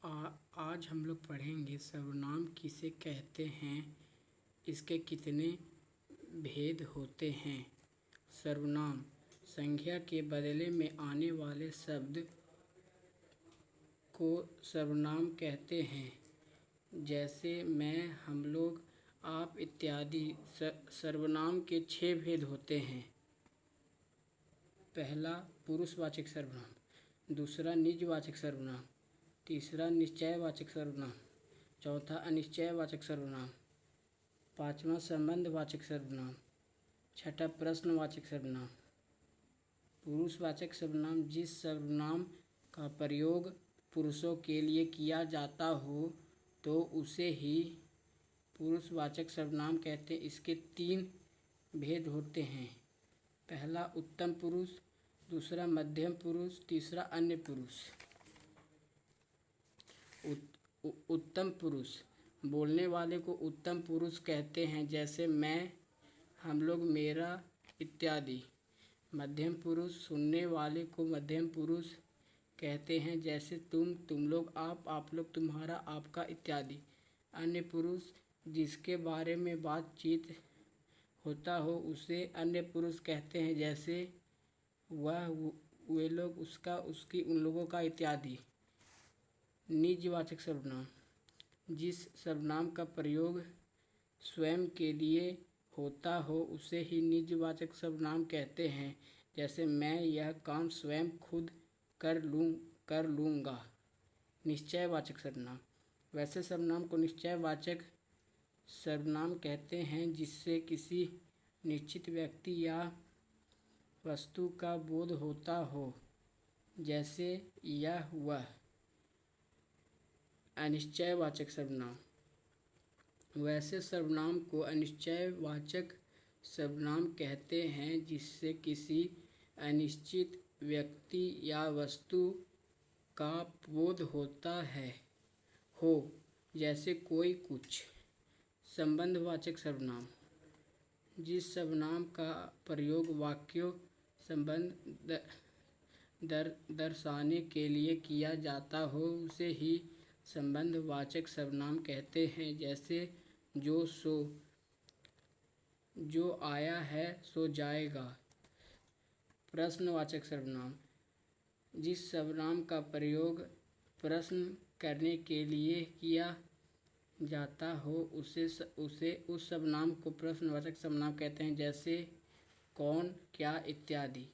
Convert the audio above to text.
आज हम लोग पढ़ेंगे सर्वनाम किसे कहते हैं, इसके कितने भेद होते हैं। सर्वनाम संज्ञा के बदले में आने वाले शब्द को सर्वनाम कहते हैं। जैसे मैं, हम लोग, आप इत्यादि। सर्वनाम के 6 भेद होते हैं। पहला पुरुषवाचक सर्वनाम, दूसरा निजवाचक सर्वनाम, तीसरा निश्चयवाचक सर्वनाम, चौथा अनिश्चयवाचक सर्वनाम, पांचवा संबंधवाचक सर्वनाम, छठा प्रश्नवाचक सर्वनाम। पुरुषवाचक सर्वनाम जिस सर्वनाम का प्रयोग पुरुषों के लिए किया जाता हो तो उसे ही पुरुषवाचक सर्वनाम कहते हैं। इसके 3 भेद होते हैं। पहला उत्तम पुरुष, दूसरा मध्यम पुरुष, तीसरा अन्य पुरुष। उत्तम पुरुष बोलने वाले को उत्तम पुरुष कहते हैं, जैसे मैं, हम लोग, मेरा इत्यादि। मध्यम पुरुष सुनने वाले को मध्यम पुरुष कहते हैं, जैसे तुम, तुम लोग, आप लोग, तुम्हारा, आपका इत्यादि। अन्य पुरुष जिसके बारे में बातचीत होता हो उसे अन्य पुरुष कहते हैं, जैसे वह, वे लोग, उसका, उसकी, उन लोगों का इत्यादि। निजवाचक सर्वनाम जिस सर्वनाम का प्रयोग स्वयं के लिए होता हो उसे ही निजवाचक सर्वनाम कहते हैं, जैसे मैं यह काम स्वयं खुद कर लूँगा। निश्चयवाचक सर्वनाम वैसे सर्वनाम को निश्चयवाचक सर्वनाम कहते हैं जिससे किसी निश्चित व्यक्ति या वस्तु का बोध होता हो, जैसे यह, वह। अनिश्चयवाचक सर्वनाम वैसे सर्वनाम को अनिश्चयवाचक सर्वनाम कहते हैं जिससे किसी अनिश्चित व्यक्ति या वस्तु का बोध होता हो, जैसे कोई, कुछ। संबंधवाचक सर्वनाम जिस सर्वनाम का प्रयोग वाक्यों संबंध दर्शाने के लिए किया जाता हो उसे ही संबंधवाचक सर्वनाम कहते हैं, जैसे जो, सो, जो आया है सो जाएगा। प्रश्नवाचक सर्वनाम जिस सर्वनाम का प्रयोग प्रश्न करने के लिए किया जाता हो उसे उस सर्वनाम को प्रश्नवाचक सर्वनाम कहते हैं, जैसे कौन, क्या इत्यादि।